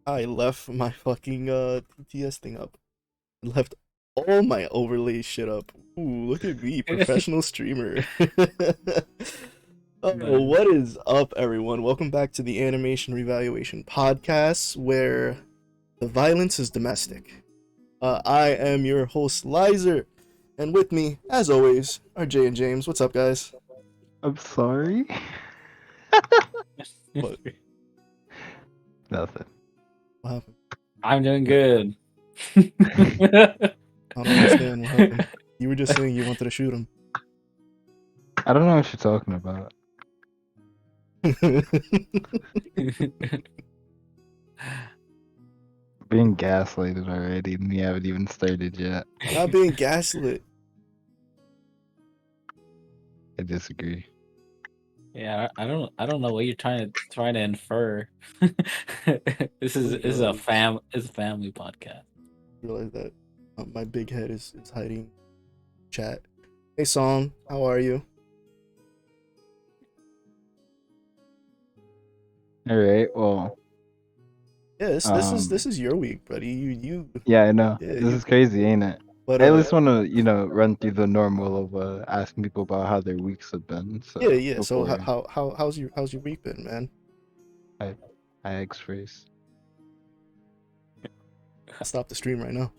I left my fucking TTS thing up. I left all my overlay shit up. Ooh, look at me, professional streamer. Oh, Nice. what is up, everyone? Welcome back to the Animation Revaluation podcast, where the violence is domestic. I am your host, Lizer, and with me, as always, are Jay and James. What's up, guys? I'm sorry. What? Nothing. What happened? I'm doing good. I don't understand what happened. You were just saying you wanted to shoot him. I don't know what you're talking about. Being gaslighted already, and we haven't even started yet. Not being gaslit. I disagree. Yeah, I don't know what you're trying to infer. This is a family podcast. Realize that my big head is hiding chat. Hey Song, how are you? All right. Well. Yeah, this is your week, buddy. You Yeah, I know. Yeah, This is crazy, ain't it? but I at least want to, run through the normal of asking people about how their weeks have been. So yeah. So before how's your week been, man? I X-rays. I'll stop the stream right now.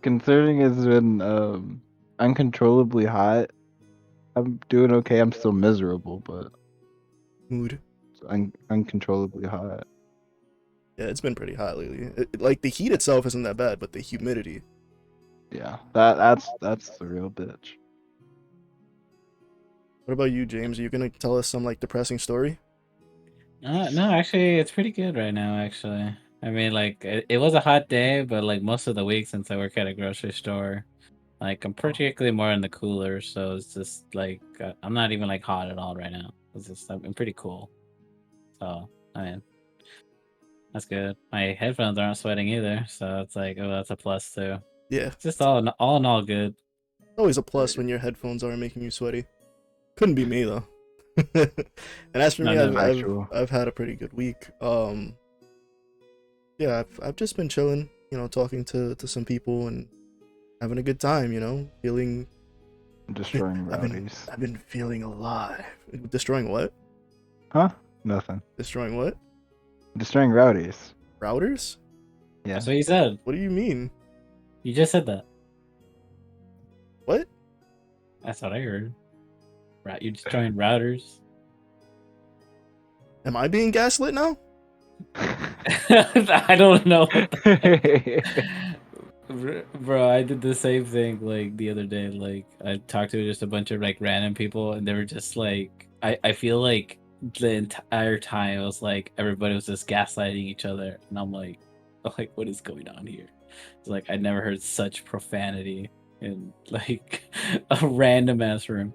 Considering it's been uncontrollably hot, I'm doing okay. I'm still miserable, but Mood. it's uncontrollably hot. Yeah, it's been pretty hot lately. Like the heat itself isn't that bad, but the humidity. Yeah, that's the real bitch. What about you, James? Are you gonna tell us some like depressing story? No, actually, it's pretty good right now. Actually, I mean, like it was a hot day, but like most of the week since I work at a grocery store, like I'm particularly more in the cooler, so it's just like I'm not even like hot at all right now. It's just I'm pretty cool. So I mean, that's good. My headphones aren't sweating either, so it's like, oh, that's a plus too. Yeah, It's just all in all good. always a plus when your headphones aren't making you sweaty. Couldn't be me though. And as for No, me, no. I've had a pretty good week. Yeah, I've just been chilling, talking to some people and having a good time, feeling. Destroying I've rowdies. been feeling alive. Destroying what? Huh? Nothing. Destroying what? Destroying rowdies. Routers? Yeah. That's what you said. What do you mean? You just said that. What? That's what I heard. You're destroying routers. Am I being gaslit now? I don't know. Bro, I did the same thing like the other day. Like I talked to just a bunch of like random people, and they were just like, I feel like the entire time it was like everybody was just gaslighting each other, and I'm like, what is going on here? It's like I never heard such profanity in like a random ass room.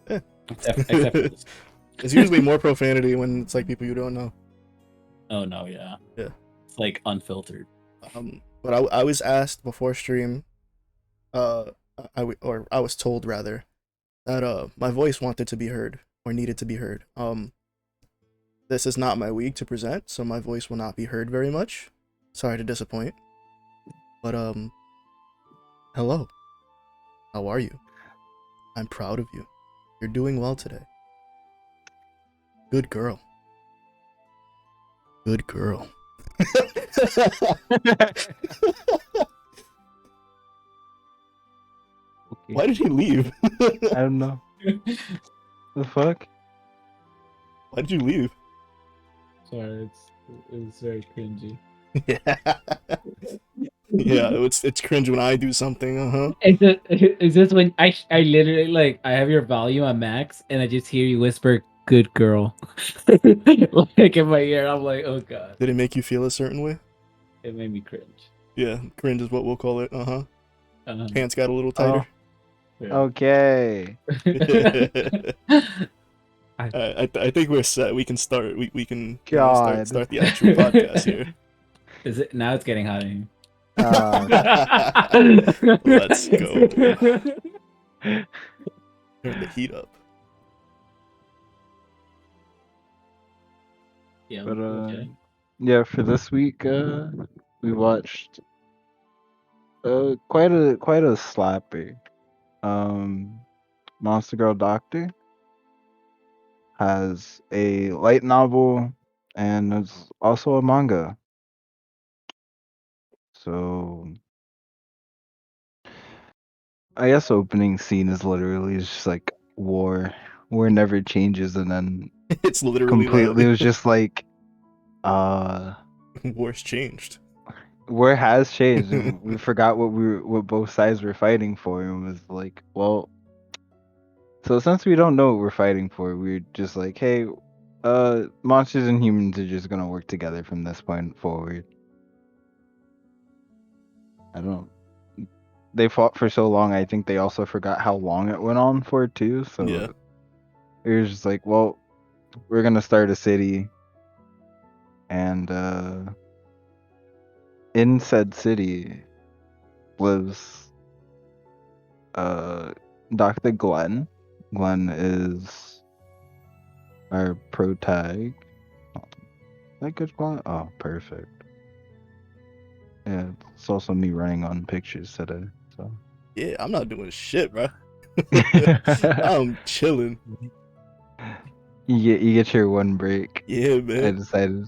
Yeah. Except for this. It's usually more profanity when it's like people you don't know. Oh no, yeah. Yeah. It's like unfiltered. But I was asked before stream, I was told rather, that my voice wanted to be heard or needed to be heard. This is not my week to present, so my voice will not be heard very much. Sorry to disappoint. But hello. How are you? I'm proud of you. You're doing well today. Good girl. Good girl. Why did he leave? I don't know. The fuck? Why did you leave? Sorry, it's very cringy. Yeah. Yeah, it's cringe when I do something, uh-huh. Is this when I literally like I have your volume on max and I just hear you whisper "good girl" like in my ear? I'm like, oh god, Did it make you feel a certain way? it made me cringe. Yeah, cringe is what we'll call it, uh-huh. Uh-huh. Pants got a little tighter. Yeah. Okay. I think we're set. We can start. We can God. start the actual podcast here. Is it now? It's getting hot in Let's go. Turn the heat up. Yeah, But okay. yeah, for this week, we watched quite a slapper. Um, Monster Girl Doctor has a light novel and it's also a manga. So I guess opening scene is literally just like war. War never changes, and then It's literally completely it that. was just like uh War's changed. war has changed, and we forgot what both sides were fighting for, and was like, well, so since we don't know what we're fighting for, we're just like, hey, monsters and humans are just gonna work together from this point forward. I don't. They fought for so long. I think they also forgot how long it went on for too. Yeah. So it was just like, well, we're gonna start a city, and in said city lives uh Dr. Glenn. Glenn is our protag. Oh, that good Glenn? Oh, perfect. Yeah, it's also me running on pictures today. So Yeah, I'm not doing shit, bro. I'm chilling. you get your one break. Yeah, I man. decided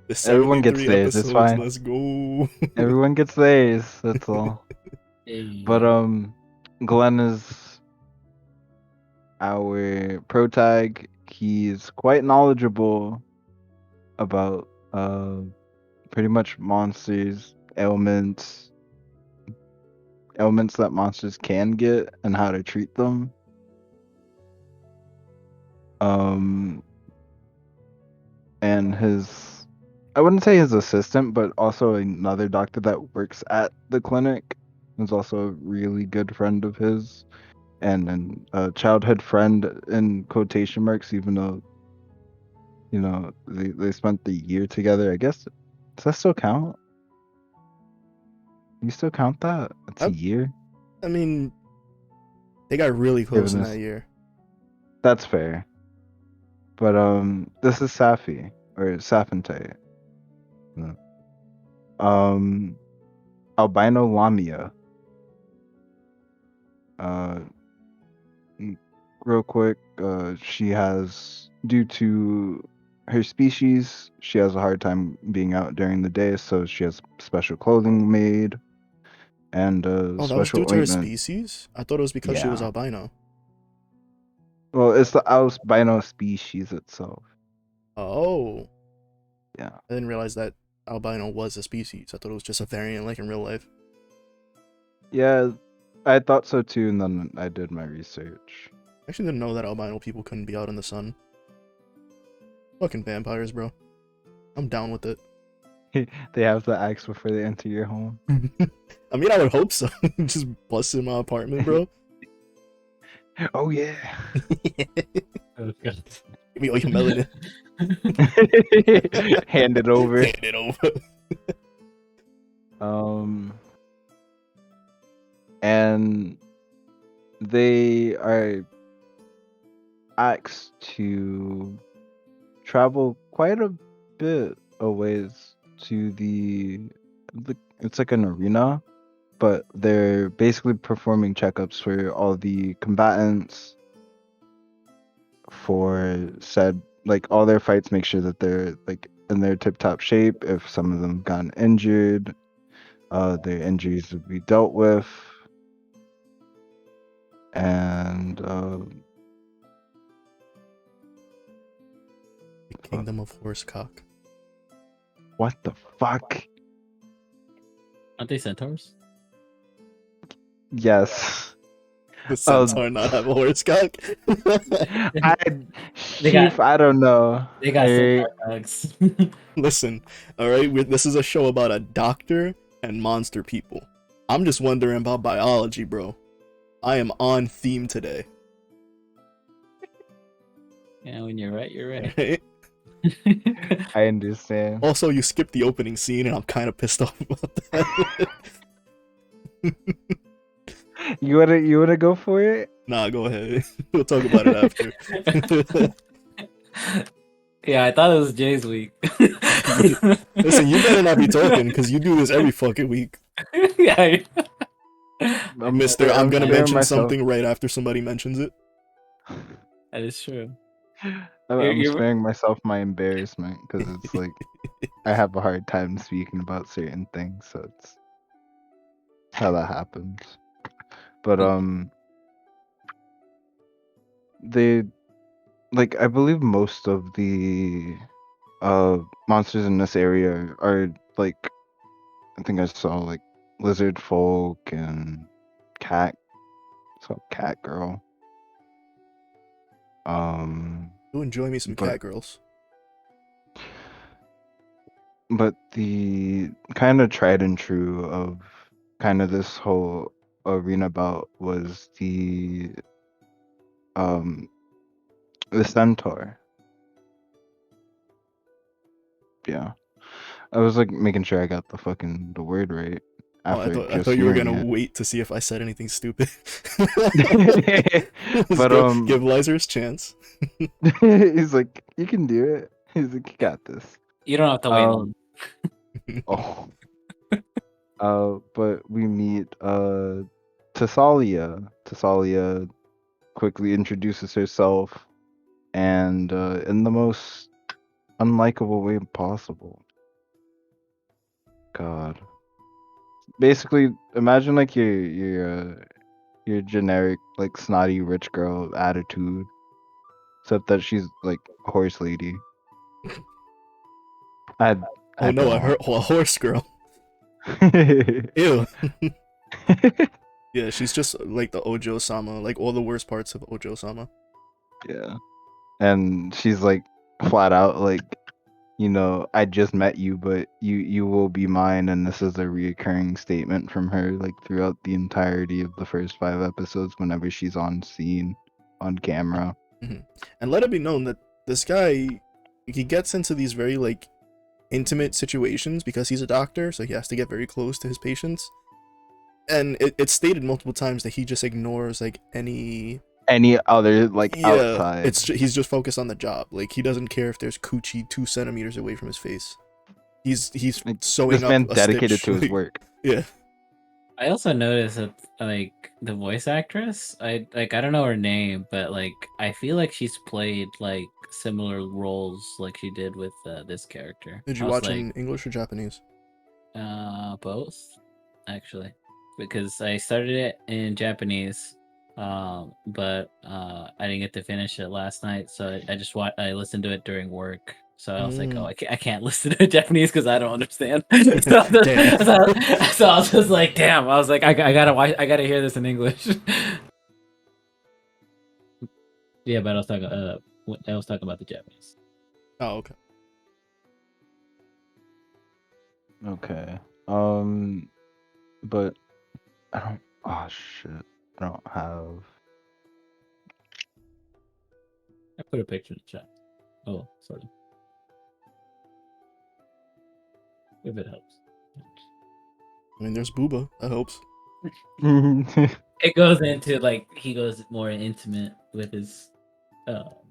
The everyone gets 73 theirs. It's episodes. fine. Let's go. Everyone gets theirs. That's all. But Hey. Glenn is our protag. He's quite knowledgeable about pretty much monsters, ailments that monsters can get and how to treat them. Um and his I wouldn't say his assistant, but also another doctor that works at the clinic is also a really good friend of his and a childhood friend in quotation marks, even though they spent the year together. I guess does that still count? You still count that? It's a I, year. I mean, they got really close Given in this, that year. that's fair. But this is Safi or Safintay. No. Um, albino lamia. Uh, real quick, she has due to her species, she has a hard time being out during the day, so she has special clothing made and Oh, that was special due to her ointment. species? I thought it was because she was Yeah. albino. Well, it's the albino species itself. Oh, Yeah. I didn't realize that albino was a species. I thought it was just a variant like in real life. Yeah, I thought so too, and then I did my research. I actually didn't know that albino people couldn't be out in the sun. Fucking vampires, bro. I'm down with it. They have to ask before they enter your home. I mean, I would hope so. Just bust in my apartment, bro. Oh yeah. Oh, God. Give me all your melanin. Hand it over. Hand it over. And they are asked to travel quite a bit a ways to the it's like an arena, but they're basically performing checkups for all the combatants for said like all their fights, make sure that they're like in their tip top shape. If some of them gotten injured, their injuries would be dealt with. And The Kingdom of Horsecock. what the fuck? Aren't they centaurs? Yes. The centaur not have a horsecock? I They got- Chief, I don't know. They got Alright. centaur dogs. Listen, alright, this is a show about a doctor and monster people. I'm just wondering about biology, bro. I am on theme today. Yeah, when you're right, you're right. Right? I understand. Also, you skipped the opening scene, and I'm kind of pissed off about that. You wanna go for it? Nah, go ahead. We'll talk about it after. Yeah, I thought it was Jay's week. Listen, you better not be talking because you do this every fucking week, Yeah. Mister. I'm I'm gonna sparing mention myself. something right after somebody mentions it. That is true. I'm You're sparing myself my embarrassment because it's like I have a hard time speaking about certain things, so it's how that happens. But they like I believe most of the monsters in this area are like I think I saw like lizard folk and cat cat girl. Do enjoy me some But cat girls. the kind of tried and true of kind of this whole arena bout was um the centaur. Yeah. I was like making sure I got the word right Oh, I after thought I just thought you were hearing gonna it. wait to see if I said anything stupid. Let's But go. Give Lizer his chance. he's like, you can do it. He's like, you got this. You don't have to wait long. Oh. But we meet Tassalia. Tassalia quickly introduces herself and in the most unlikable way possible. God. Basically, imagine like your generic like snotty rich girl attitude, except that she's like a horse lady. I Oh I no, don't. a horse girl. Ew. Yeah, she's just like the Ojo Sama, like all the worst parts of Ojo Sama. Yeah, and she's like flat out like, I just met you, but you will be mine, and this is a reoccurring statement from her like throughout the entirety of the first 5 episodes whenever she's on scene, on camera. Mm-hmm. And let it be known that this guy, he gets into these very like intimate situations because he's a doctor, so he has to get very close to his patients. And it's stated multiple times that he just ignores like Any other like yeah, outside. he's just focused on the job. Like he doesn't care if there's coochie 2 centimeters away from his face. He's Like, sewing this up man's a dedicated stitch. to his Like, work. yeah. I also noticed that like the voice actress, I don't know her name, but like I feel like she's played like similar roles like she did with this character. Did I you was watch like, in English or Japanese? both actually, because I started it in Japanese, but I didn't get to finish it last night, so I just I listened to it during work. So I was like, oh, Mm. I can't listen to Japanese because I don't understand. so, Damn. so I was just like, damn. I was like, I gotta watch, I gotta hear this in English. Yeah, but I was talking about the Japanese. Oh, okay. Okay. But I don't. Oh shit! I don't have. I put a picture in the chat. Oh, sorry. If it helps. I mean, there's Booba. That helps. It goes into like he goes more intimate with his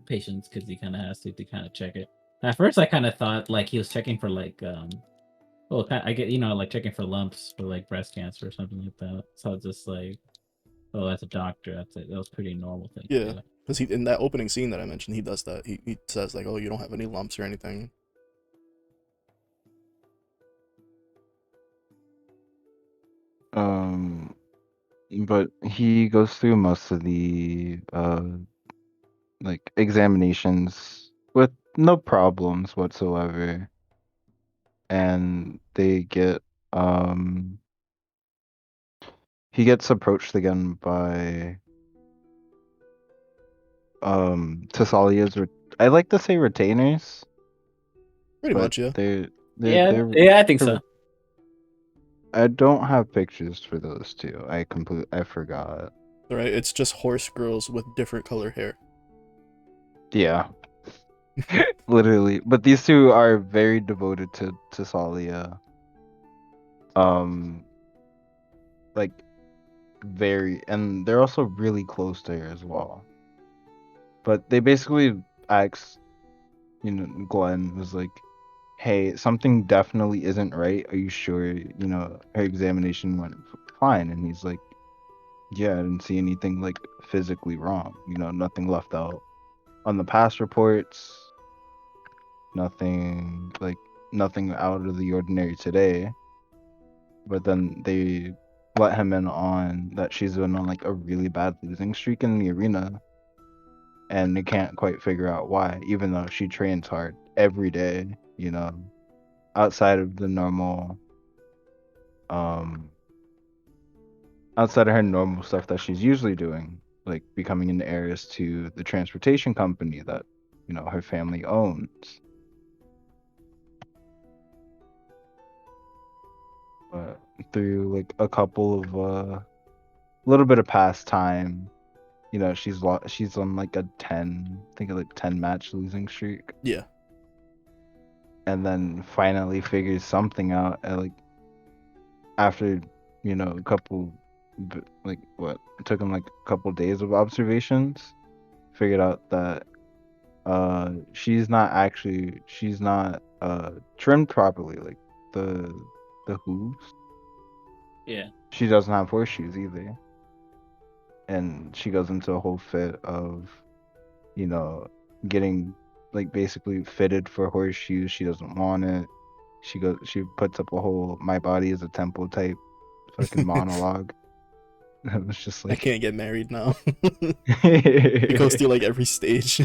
patients because he kind of has to kind of check it. At first, I kind of thought like he was checking for like well, I get like checking for lumps for like breast cancer or something like that. So I was just like, oh, as a doctor, that was pretty normal thing to Yeah, do. because he in that opening scene that I mentioned, he does that. He says like, "Oh, you don't have any lumps or anything." um, but he goes through most of the like examinations with no problems whatsoever, and he gets approached again by Thessalia's. I like to say retainers, Pretty but much, yeah. Yeah, I think so. I don't have pictures for those two. I forgot. All right, it's just horse girls with different color hair. Yeah, literally. But these two are very devoted to Salia. Um, like very, and they're also really close to her as well. But they basically ask Glenn was like, hey, something definitely isn't right. Are you sure? Her examination went fine. And he's like, yeah, I didn't see anything like physically wrong. Nothing left out on the past reports, nothing out of the ordinary today. But then they let him in on that she's been on like a really bad losing streak in the arena, and they can't quite figure out why, even though she trains hard every day, outside of the normal um outside of her normal stuff that she's usually doing, like becoming an heiress to the transportation company that, her family owns. But through like a couple of little bit of past time, she's on like a 10, I think like 10 match losing streak. Yeah. And then finally figures something out like after, a couple, like what, it took him like a couple days of observations, figured out that she's not trimmed properly, like the hooves. Yeah. She doesn't have horseshoes either. And she goes into a whole fit of, you know, getting like basically fitted for horseshoes. She doesn't want it. She puts up a whole "my body is a temple" type fucking monologue. It was just I like can't get married now. It goes through like every stage.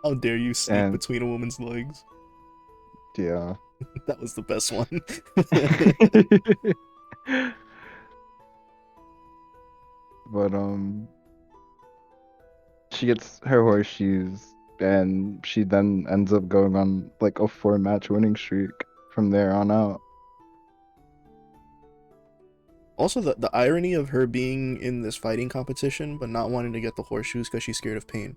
How dare you sneak and between a woman's legs? yeah. That was the best one. But she gets her horseshoes and she then ends up going on like a 4-match winning streak from there on out. Also, the irony of her being in this fighting competition but not wanting to get the horseshoes because she's scared of pain.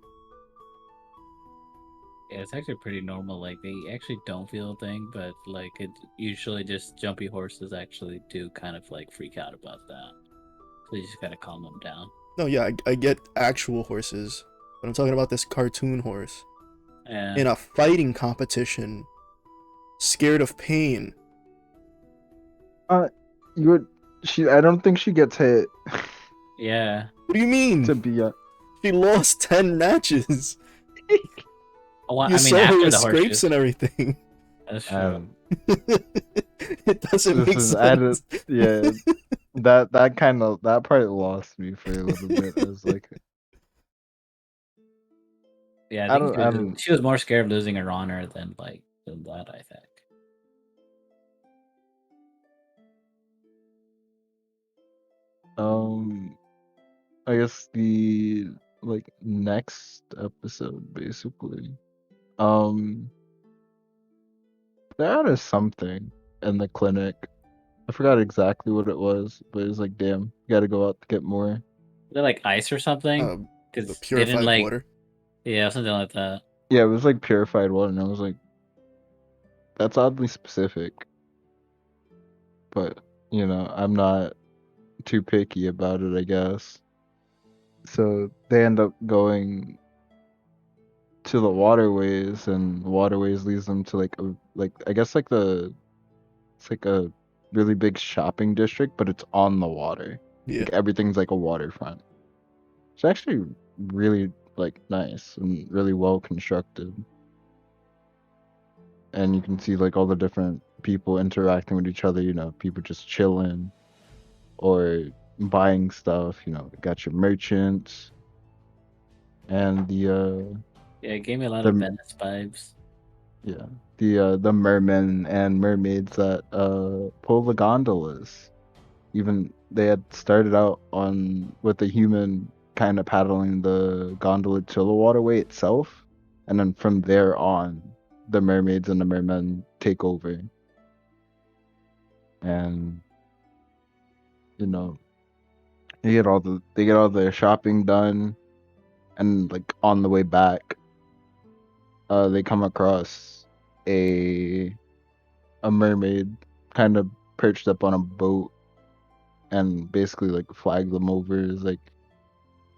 Yeah, it's actually pretty normal. Like they actually don't feel a thing, but like it usually just jumpy horses actually do kind of like freak out about that. So you just gotta calm them down. No, yeah, I get actual horses, but I'm talking about this cartoon horse. Yeah. In a fighting competition, scared of pain. You would I don't think she gets hit. Yeah. What do you mean? To be a She lost 10 matches. Well, You I mean, saw her after with the scrapes horseshoes. and everything. That's true. It doesn't this make is sense. added. Yeah, that part lost me for a little bit. I was like, Yeah, I I think don't, I don't. she was more scared of losing her honor than that. I think. I guess the like next episode, basically. Um, there is something in the clinic. I forgot exactly what it was, but it was like, damn, you gotta go out to get more. They're like ice or something, The because they didn't purified like. water. Yeah, something like that. Yeah, it was like purified water, and I was like, that's oddly specific. But I'm not too picky about it, I guess. So they end up going to the waterways, and the waterways leads them to I guess it's like a really big shopping district, but it's on the water. Yeah. Like everything's like a waterfront. It's actually really like nice and really well constructed. And you can see like all the different people interacting with each other, people just chilling or buying stuff, got your merchants and Yeah, it gave me a lot of the Venice vibes. yeah, the mermen and mermaids that pull the gondolas. Even they had started out on with the human kind of paddling the gondola to the waterway itself, and then from there on, the mermaids and the mermen take over, and you know they get all their shopping done, and like on the way back, they come across a a mermaid kind of perched up on a boat and basically like flag them over is like,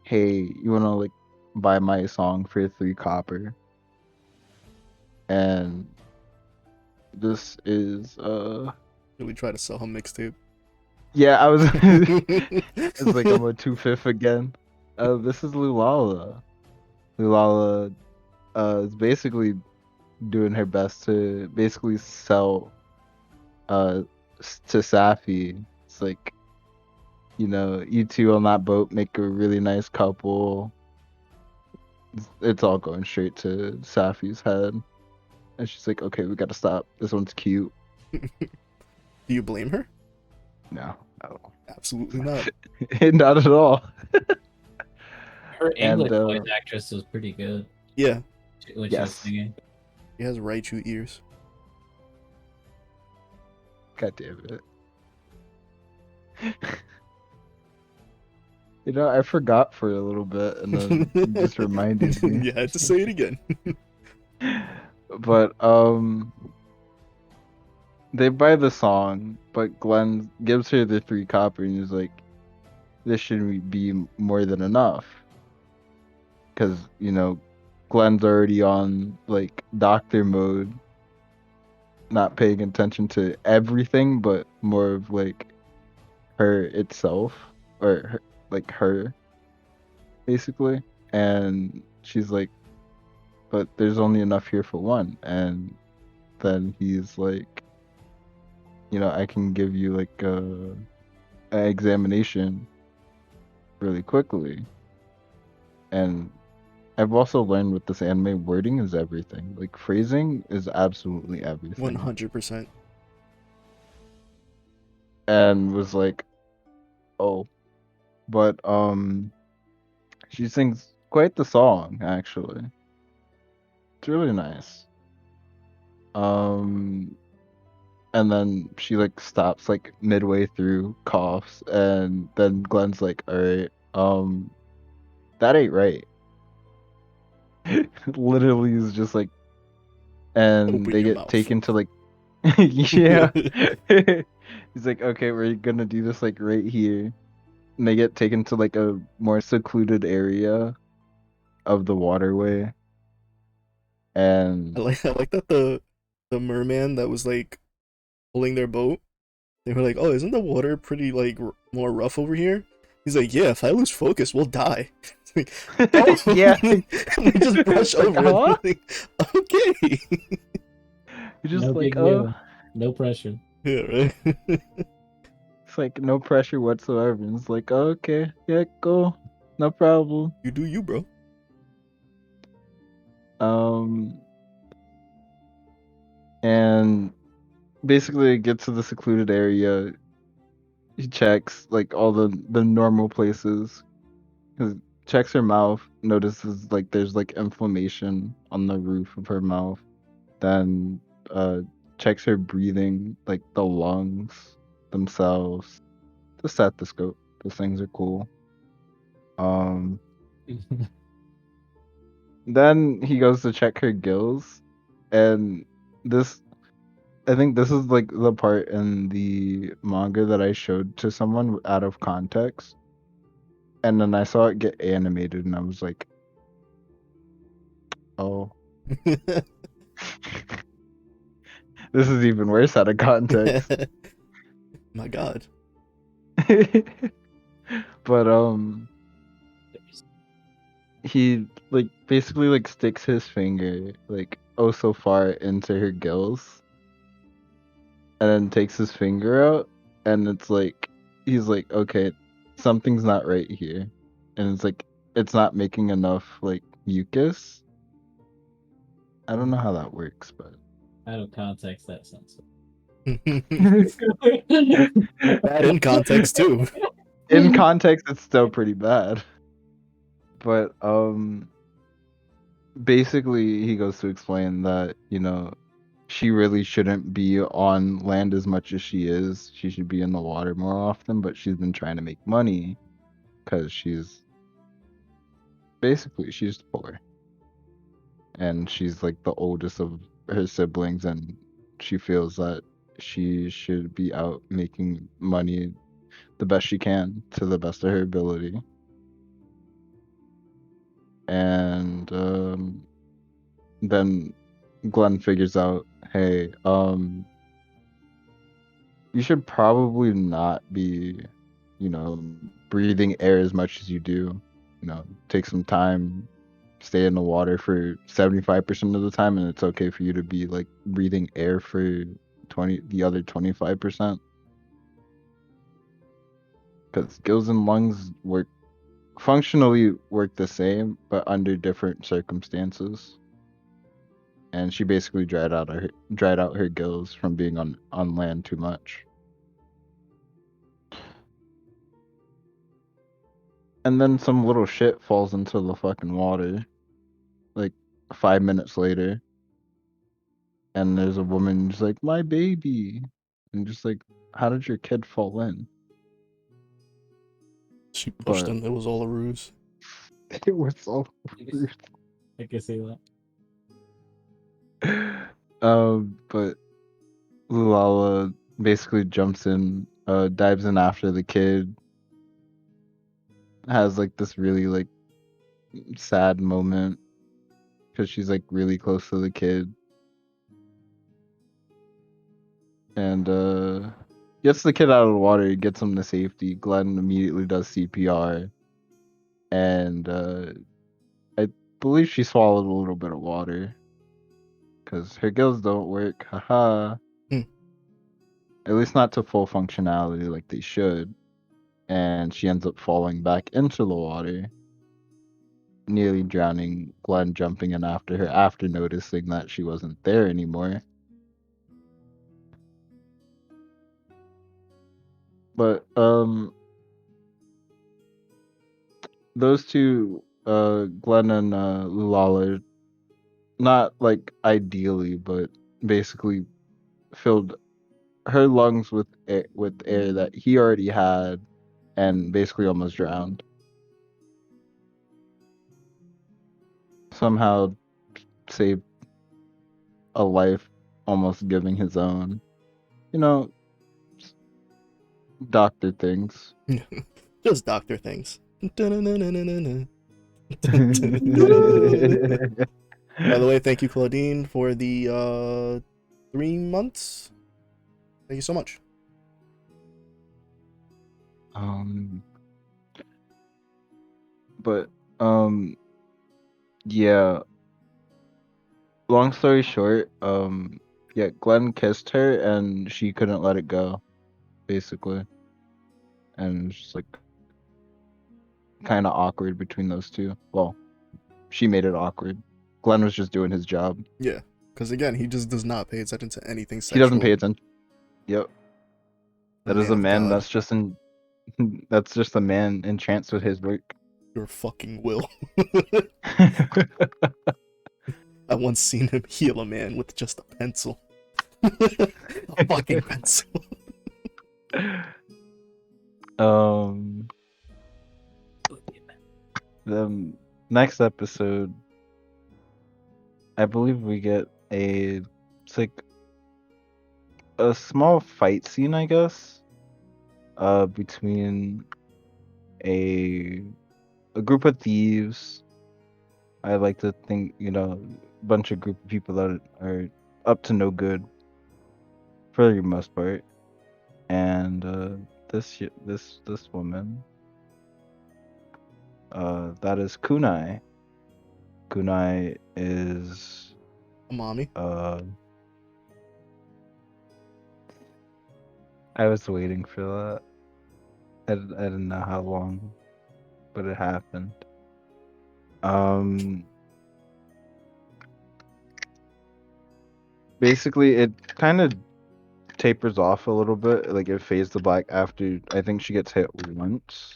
hey, you wanna like buy my song for 3 copper? and this is Really try to sell him mixtape. yeah, I was it's like I'm a 2/5 again. This is Lulala. Lulala is basically doing her best to basically sell to Safi. It's like, you two on that boat make a really nice couple. It's all going straight to Safi's head. And she's like, okay, we gotta stop. This one's cute. Do you blame her? No, at all. Absolutely not. Not at all. Her And, English voice actress was pretty good Yeah, when she was yes. singing. he has Raichu ears. God damn it. I forgot for a little bit, and then you just reminded me. You had to say it again. But they buy the song, but Glenn gives her the 3 copper, and he's like, "This shouldn't be more than enough," because Glenn's already on like doctor mode, not paying attention to everything, but more of like her itself, or her basically. And she's like, "But there's only enough here for one," and then he's like, I can give you like an examination really quickly. And I've also learned with this anime, wording is everything. Like, phrasing is absolutely everything. 100%. And was like, oh, but she sings quite the song actually. It's really nice. And then she like stops like midway through, coughs, and then Glenn's like, all right, that ain't right. Literally is just like, and Open they your get mouth. taken to like, yeah. He's like, okay, we're gonna do this like right here. And they get taken to like a more secluded area of the waterway. And I like that the merman that was like pulling their boat. They were like, "Oh, isn't the water pretty like more rough over here?" He's like, "Yeah, if I lose focus, we'll die." It's like, oh, yeah, and they just brush like, over huh? it. Like, okay. You're No just like, big oh, deal. No pressure. Yeah, right. it's like no pressure whatsoever. And it's like, oh, okay, yeah, go, no problem. You do you, bro. And basically it gets to the secluded area. He checks like all the normal places. Checks her mouth, notices like there's like inflammation on the roof of her mouth. Then uh checks her breathing, like the lungs themselves. The stethoscope. Those things are cool. Um then he goes to check her gills, and this I think this is like the part in the manga that I showed to someone out of context. And then I saw it get animated, and I was like, oh, this is even worse out of context. My God. But he like basically like sticks his finger like oh so far into her gills, and then takes his finger out, and it's like he's like, okay, something's not right here. And it's like it's not making enough like mucus. I don't know how that works, but Out of context, that sounds. Bad in context too. in context it's still pretty bad. But basically he goes to explain that she really shouldn't be on land as much as she is. She should be in the water more often, but she's been trying to make money because she's poor, and she's like the oldest of her siblings, and she feels that she should be out making money the best she can to the best of her ability. And then Glenn figures out, hey, you should probably not be, breathing air as much as you do. Take some time, stay in the water for 75% of the time, and it's okay for you to be like breathing air for the other 25%. Because gills and lungs functionally work the same, but under different circumstances. And she basically dried out her gills from being on land too much. And then some little shit falls into the fucking water, like 5 minutes later, and there's a woman just like, my baby, and just like, how did your kid fall in? She pushed But him. It was all a ruse. it was so weird. I can see that. But Lala basically jumps in, dives in after the kid, has like this really like sad moment because she's like really close to the kid, and gets the kid out of the water, gets him to safety. Glenn immediately does CPR, and I believe she swallowed a little bit of water because her gills don't work. Haha. Hmm. At least not to full functionality like they should. And she ends up falling back into the water, nearly drowning. Glenn jumping in after her after noticing that she wasn't there anymore. But those two, Glenn and Lulala, not like ideally, but basically filled her lungs with air that he already had, and basically almost drowned. Somehow saved a life, almost giving his own. You know, doctor things. Just doctor things. By the way, thank you, Claudine, for the 3 months. Thank you so much. But yeah. Long story short, yeah, Glenn kissed her and she couldn't let it go, basically, and it's just like kind of awkward between those two. Well, she made it awkward. Glenn was just doing his job. Yeah, because again, he just does not pay attention to anything He doesn't pay sexual. attention. Yep, The that is man a of man God. that's just in. That's just a man entranced with his work. Your fucking will. I once seen him heal a man with just a pencil. A fucking pencil. um, the next episode, I believe we get it's like a small fight scene, I guess, between a group of thieves. I like to think, a bunch of group of people that are up to no good for the most part, and this woman, that is Kunai. Kunai is Mommy. I was waiting for that. I didn't know how long, but it happened. Basically, it kind of tapers off a little bit. Like it fades to black after I think she gets hit once,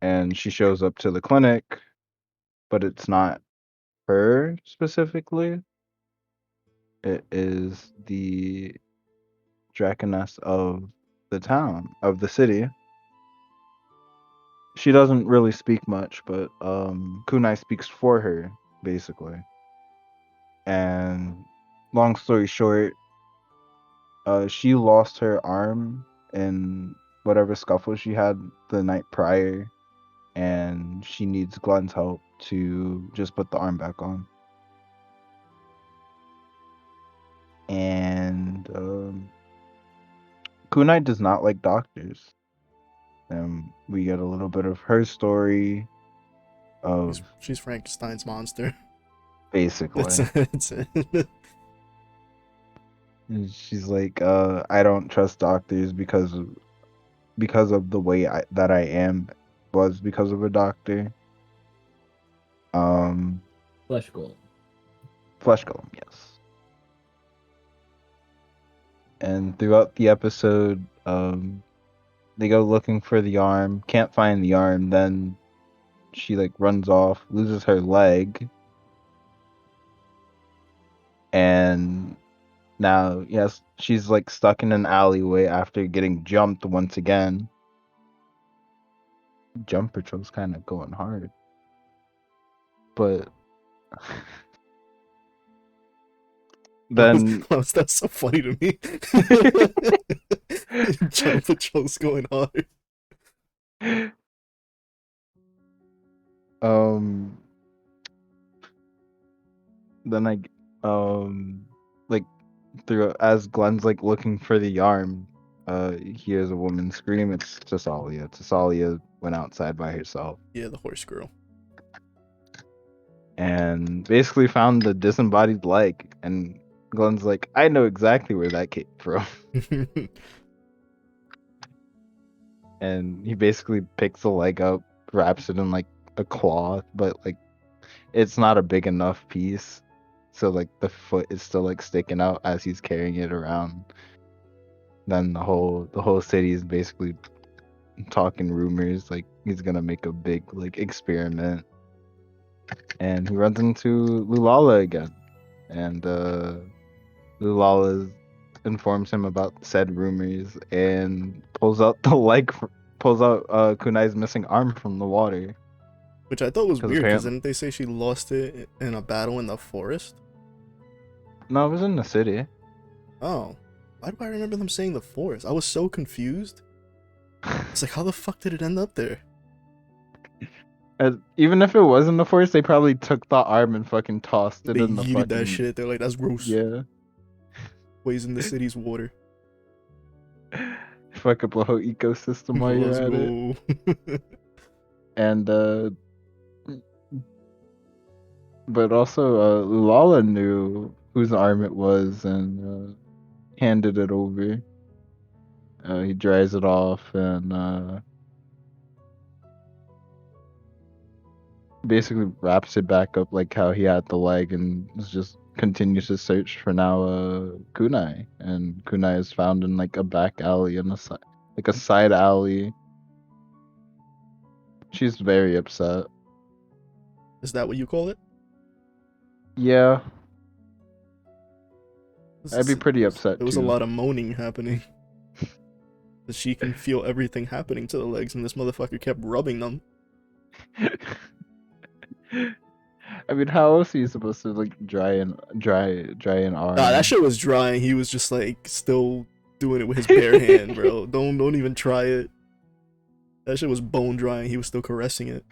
and she shows up to the clinic, but it's not her specifically. It is the Draconess of the town, of the city. She doesn't really speak much, but Kunai speaks for her, basically. And long story short, she lost her arm in whatever scuffle she had the night prior, and she needs Glenn's help to just put the arm back on. Kunai does not like doctors. We get a little bit of her story of She's Frankenstein's monster. basically. That's it. And she's like, I don't trust doctors because of the way that I am was because of a doctor. Flesh gold. Flesh golem, yes. And throughout the episode, they go looking for the arm, can't find the arm, then she like runs off, loses her leg, and now yes, she's like stuck in an alleyway after getting jumped once again. Jump patrol's kind of going hard, but then That's so funny to me. Jump Patrol's going hard. um then like through as Glenn's like looking for the arm, he hears a woman scream. It's Tasalia. Tasalia went outside by herself Yeah, the horse girl. and basically found the disembodied leg. And Glenn's like, I know exactly where that came from. And he basically picks the leg up, wraps it in like a cloth, but like it's not a big enough piece. So like the foot is still like sticking out as he's carrying it around. Then the whole city is basically talking rumors like he's gonna make a big like experiment. And he runs into Lulala again. And Lulala informs him about said rumors and pulls out Kunai's missing arm from the water. Which I thought was Because weird, because apparently didn't they say she lost it in a battle in the forest? no, it was in the city. Oh. Why do I remember them saying the forest? I was so confused. It's like, how the fuck did it end up there? Even if it was in the forest, they probably took the arm and fucking tossed it They in the yeeted that fucking shit. They're like, that's gross. yeah. Poison the city's water. Fuck up the whole ecosystem while you're Let's at it. go. And but also Lala knew whose arm it was and handed it over. He dries it off and basically wraps it back up like how he had the leg and just continues to search for now Kunai. And Kunai is found in like a back alley in a side alley. She's very upset. Is that what you call it? Yeah, I'd be pretty upset There was a too. lot of moaning happening. She can feel everything happening to the legs, and this motherfucker kept rubbing them. I mean, how else are you supposed to like dry an arm? Nah, that shit was drying. He was just like still doing it with his bare hand, bro. Don't even try it. That shit was bone drying. He was still caressing it.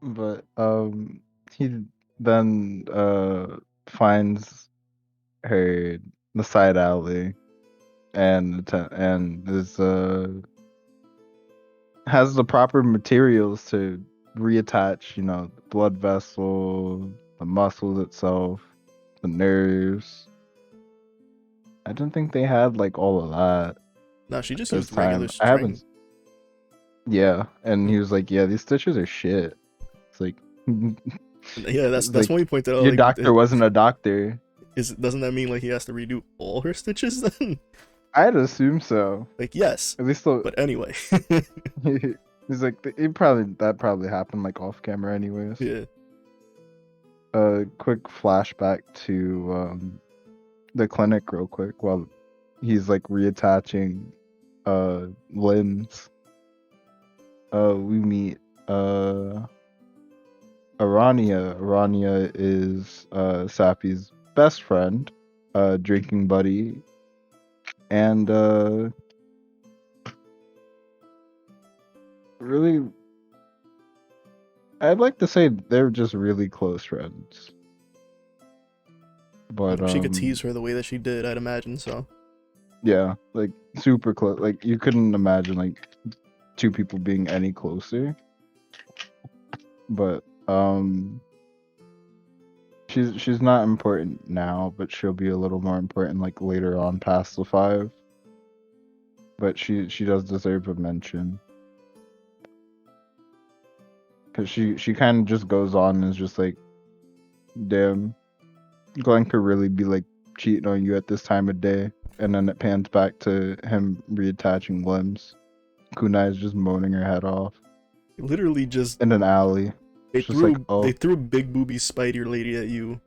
But he then finds her in the side alley and is has the proper materials to reattach, the blood vessel, the muscles itself, the nerves. I didn't think they had like all of that Nah, she just this used regular time. I string. haven't. Yeah, and he was like, "Yeah, these stitches are shit." It's like, Yeah, that's like when he pointed out your like, doctor wasn't a doctor. doesn't that mean like he has to redo all her stitches then? I'd assume so. Like, yes, At least, the, but anyway. he's like, that probably happened like off camera, anyways. Yeah. Quick flashback to the clinic, real quick, while he's like reattaching limbs. We meet Arania. Arania is Sappy's best friend, drinking buddy, and really, I'd like to say they're just really close friends. But She could tease her the way that she did, I'd imagine. So yeah, like super close. Like you couldn't imagine like two people being any closer. But she's not important now, but she'll be a little more important like later on past the 5. But she does deserve a mention. Cause she kind of just goes on and is just like, damn, Glenn could really be like cheating on you at this time of day, and then it pans back to him reattaching limbs. Kunai is just moaning her head off literally just in an alley. they It's just like, they oh, threw big booby spider lady at you,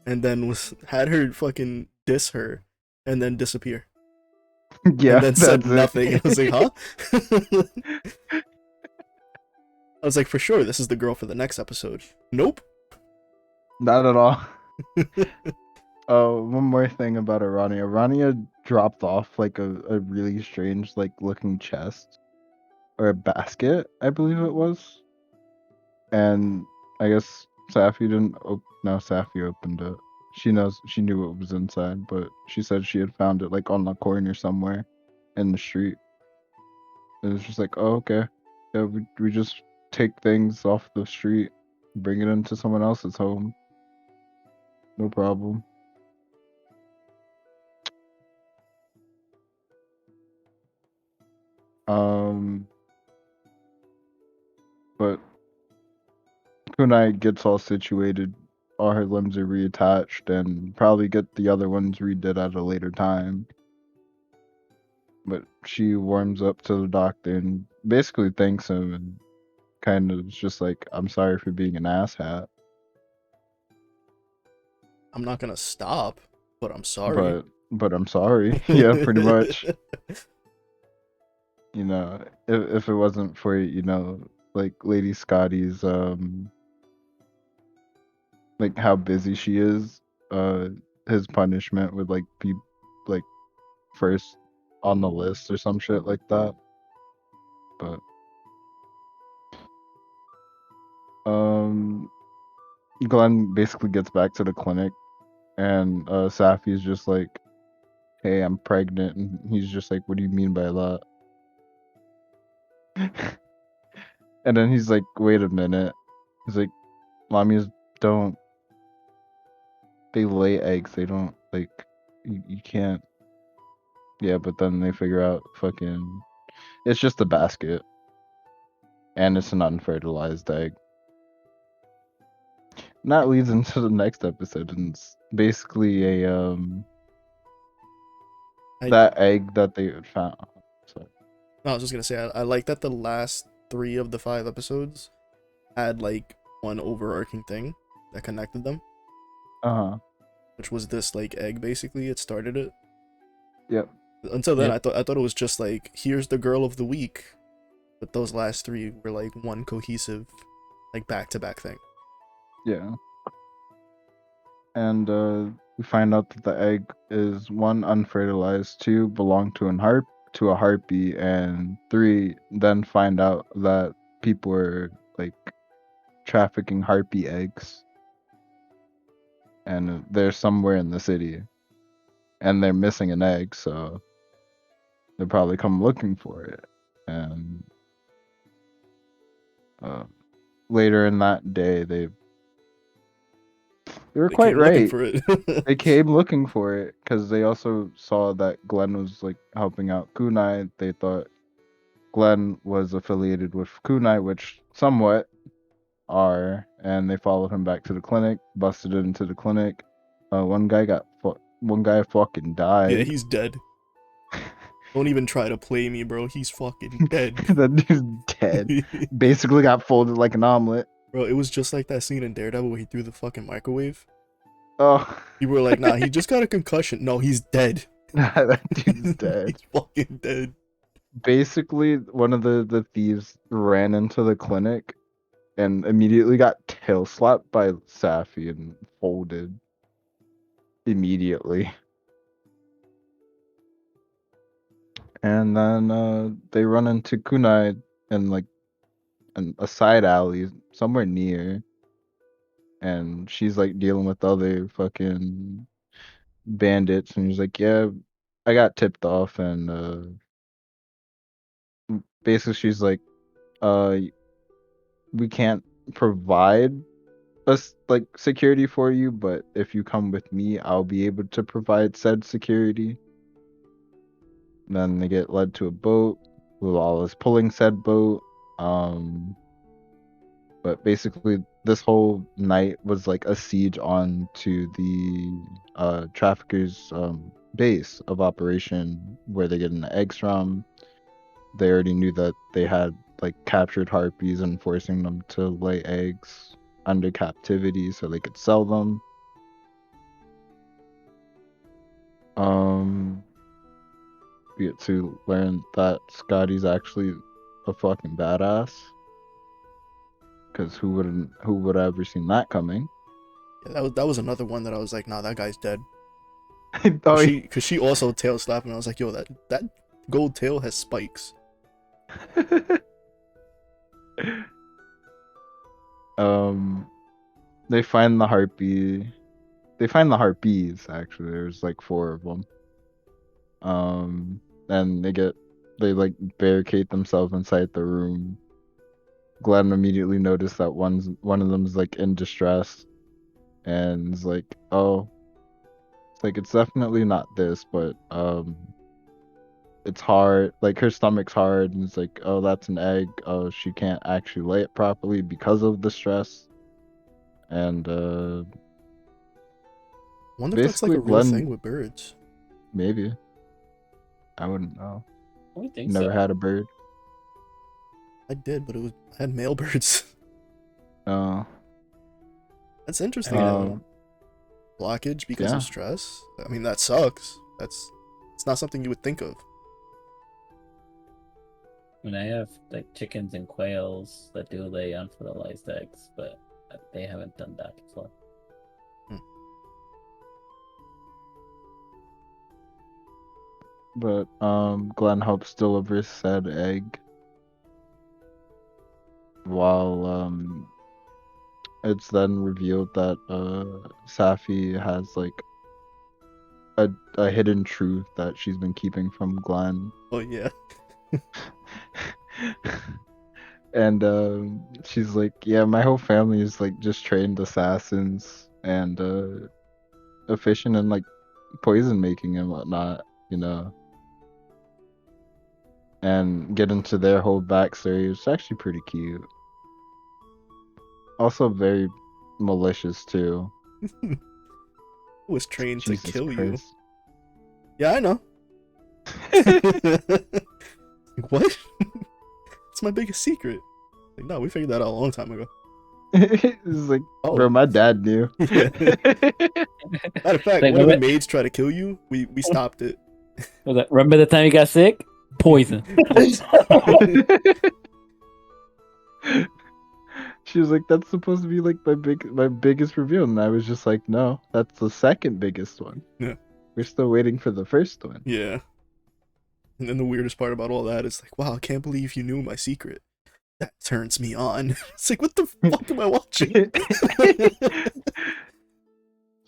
and then had her fucking diss her, and then disappear, and yeah, then said that's nothing. And I was like, it. huh? I was like, for sure, this is the girl for the next episode. Nope. Not at all. Oh, one more thing about Arania. Arania dropped off like a really strange like looking chest or a basket, I believe it was. And I guess Safi didn't. No, Safi opened it. She knew what was inside, but she said she had found it like on the corner somewhere in the street. It was just like, oh, okay. Yeah, we just take things off the street, bring it into someone else's home. No problem. Um, but Kunai gets all situated. All her limbs are reattached, and probably get the other ones redid at a later time. But she warms up to the doctor and basically thanks him and kind of is just like, I'm sorry for being an asshat, I'm not gonna stop, but I'm sorry. but I'm sorry. Yeah, pretty much. You know, if it wasn't for, like Lady Scotty's like how busy she is, his punishment would like be like first on the list or some shit like that. But um Glenn basically gets back to the clinic and Safi's just like, hey, I'm pregnant, and he's just like, what do you mean by that? And then he's like, wait a minute. He's like, mommies don't, they lay eggs, they don't like, you can't. Yeah, but then they figure out fucking, it's just a basket and it's an unfertilized egg. And that leads into the next episode, and it's basically a I, that egg that they had found. So no, I was just gonna say, I like that the last 3 of the 5 episodes had like one overarching thing that connected them, uh-huh. which was this like egg. Basically, it started it. Yep. Until then, Yep. I thought it was just like, here's the girl of the week, but those last 3 were like one cohesive, like back to back thing. Yeah. And we find out that the egg is 1, unfertilized, 2, belong to a harpy, and 3, then find out that people are like trafficking harpy eggs, and they're somewhere in the city, and they're missing an egg, so they'll probably come looking for it. And uh, later in that day, they were They quite came looking right. for it. They came looking for it because they also saw that Glenn was like helping out Kunai. They thought Glenn was affiliated with Kunai, which somewhat are, and they followed him back to the clinic, busted into the clinic. One guy fucking Yeah, died. he's dead. Don't even try to play me, bro. He's fucking dead. That dude's dead. Basically got folded like an omelet. Bro, it was just like that scene in Daredevil where he threw the fucking microwave. Oh, People were like, nah, he just got a concussion. No, he's dead. that dude's dead. He's fucking dead. Basically, one of the thieves ran into the clinic and immediately got tail slapped by Safi and folded immediately. And then they run into Kunai in like a side alley somewhere near, and she's like dealing with other fucking bandits, and he's like, yeah, I got tipped off, and basically she's like, we can't provide us like security for you, but if you come with me, I'll be able to provide said security. And then they get led to a boat. Lal is pulling said boat. But basically, this whole night was like a siege on to the traffickers' base of operation where they get in the eggs from. They already knew that they had like captured harpies and forcing them to lay eggs under captivity so they could sell them. We get to learn that Scotty's actually a fucking badass. Because who would have ever seen that coming? Yeah, that was another one that I was like, nah, that guy's dead. Oh, Cause she also tail slapped, and I was like, yo, that gold tail has spikes. They find the harpy. They find the harpies. Actually, there's like 4 of them. And they like barricade themselves inside the room. Glenn immediately noticed that one of them's like in distress, and is like, oh, it's definitely not this, but it's hard. Like her stomach's hard, and it's like, oh, that's an egg. Oh, she can't actually lay it properly because of the stress. And Wonder if that's like basically a real Glenn, thing with birds. maybe, I wouldn't know. I would think Never so. had a bird. I did, but I had male birds. Oh, That's interesting I though. mean, Blockage because yeah. of stress. I mean, that sucks. It's not something you would think of. I have like chickens and quails that do lay unfertilized eggs, but they haven't done that before. But Glenn helps deliver said egg while it's then revealed that Safi has like a hidden truth that she's been keeping from Glenn. Oh yeah. And she's like, yeah, my whole family is like just trained assassins and efficient in like poison making and whatnot, you know. And get into their whole backstory. It's actually pretty cute. Also very malicious too. Was trained to Jesus kill you. Christ. Yeah, I know. What? It's my biggest secret. Like, no, we figured that out a long time ago. It's like, Oh. bro, my dad knew. Yeah. Matter of fact, Like, one of the remember- maids tried to kill you. We stopped it. Remember the time you got sick? Poison. She was like, that's supposed to be like my biggest reveal, and I was just like, no, that's the second biggest one. Yeah. We're still waiting for the first one. Yeah. And then the weirdest part about all that is like, wow, I can't believe you knew my secret. That turns me on. It's like, what the fuck am I watching?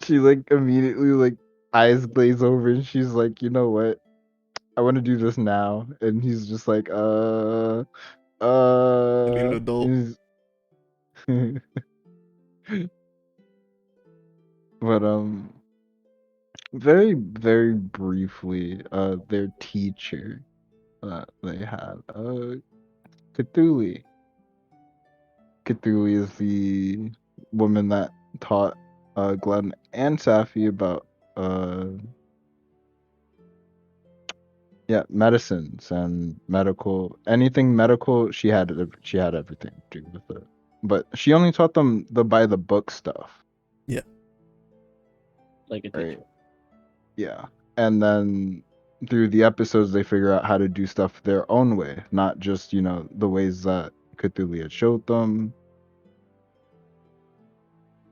She like immediately like eyes glaze over, and she's like, you know what? I want to do this now. And he's just like, I need an adult. But very very briefly, their teacher that they had, Cthulhu. Cthulhu is the woman that taught Glenn and Safi about medicines and anything medical. She had everything to do with it, but she only taught them the by the book stuff. Yeah. Like a Right. teacher. Yeah. And then through the episodes they figure out how to do stuff their own way, not just, the ways that Cthulhu had showed them.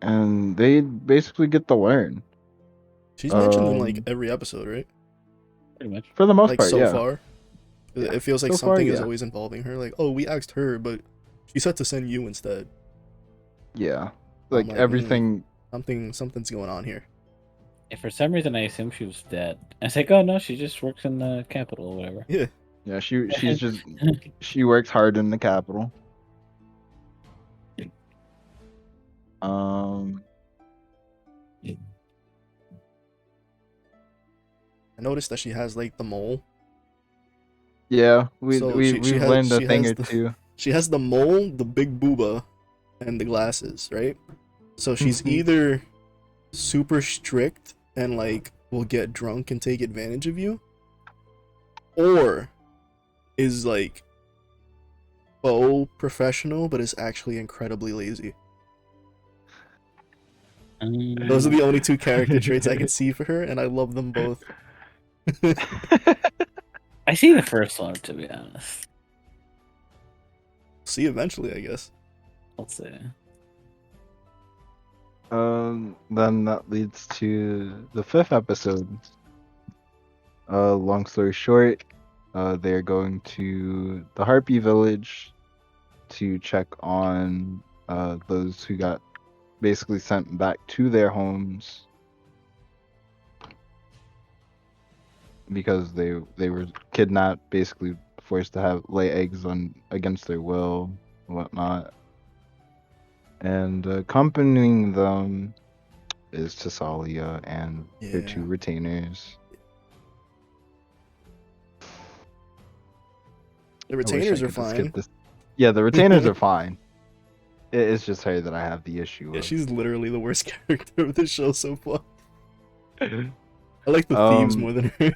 And they basically get to learn. She's mentioned in like every episode, right? Pretty much. For the most Like part, so yeah. far. Yeah. It feels like So far, something is yeah. always involving her. Like, oh, we asked her, but she said to send you instead. Yeah. I'm Like everything. Something's going on here. Yeah, for some reason, I assumed she was dead. I was like, oh no, she just works in the capital or whatever. Yeah. Yeah, she works hard in the capital. I noticed that she has like the mole. Yeah, So we've learned a thing or the two. she has the mole, the big booba, and the glasses, right? So she's Mhm. either super strict and like will get drunk and take advantage of you, or is like professional but is actually incredibly lazy. Those are the only two character traits I can see for her, and I love them both. I see the first one, to be honest. See eventually, I guess. I'll say. Then that leads to the 5th episode. Long story short, they're going to the Harpy Village to check on those who got basically sent back to their homes because they were kidnapped, basically forced to have lay eggs on against their will and whatnot. And accompanying them is Tassalia and her 2 retainers. The I wish I retainers are could skip fine. this. Yeah, the retainers are fine. It's just her that I have the issue Yeah, with. she's literally the worst character of the show so far. I like the thieves more than her.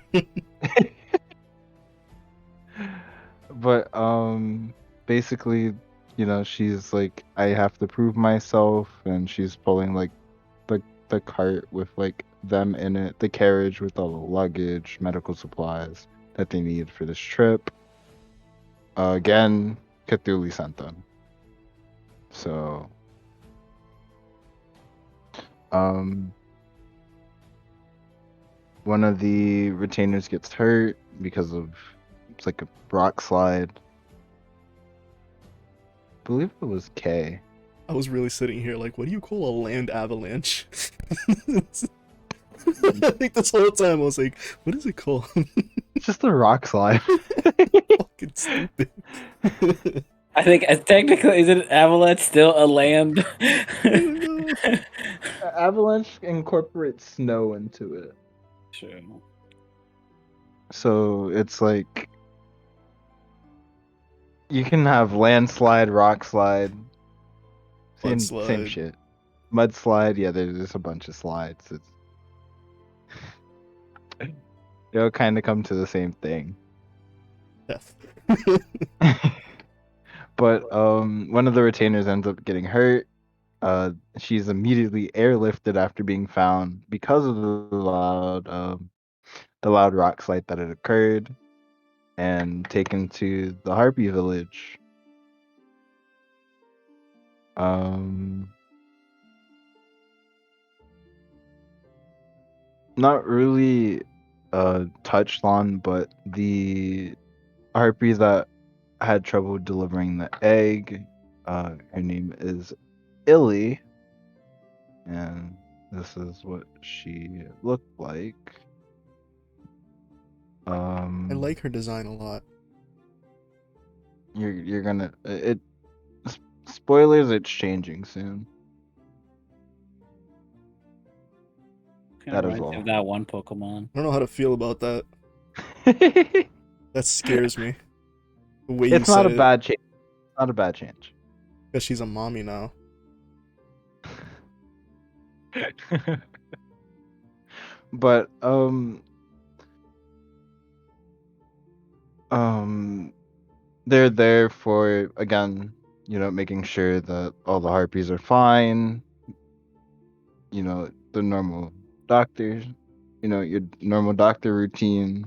But basically, she's like, I have to prove myself, and she's pulling like the cart with like them in it, the carriage with all the luggage, medical supplies that they need for this trip. Again, Cthulhu sent them. So one of the retainers gets hurt because of it's like a rock slide. I believe it was K. I was really sitting here like, what do you call a land avalanche? I think this whole time I was like, what is it called? It's just a rock slide. Fucking stupid. I think technically, is it avalanche still a land? Avalanche incorporates snow into it. Sure. So it's like you can have landslide, rock slide, same Mudslide. shit. Mudslide, yeah, there's a bunch of slides. It'll kind of come to the same thing. Death. But one of the retainers ends up getting hurt. She's immediately airlifted after being found because of the loud rock slide that had occurred, and taken to the Harpy Village. Not really touched on, but the harpy that had trouble delivering the egg, her name is Illy, and this is what she looked like. I like her design a lot. You're gonna spoilers, it's changing soon. Kind of That is reminds me all. of that one Pokemon. I don't know how to feel about that. That scares me. The way you It's not said a it. bad change. Not a bad change. Because she's a mommy now. But they're there for, again, making sure that all the harpies are fine. The normal doctors, your normal doctor routine.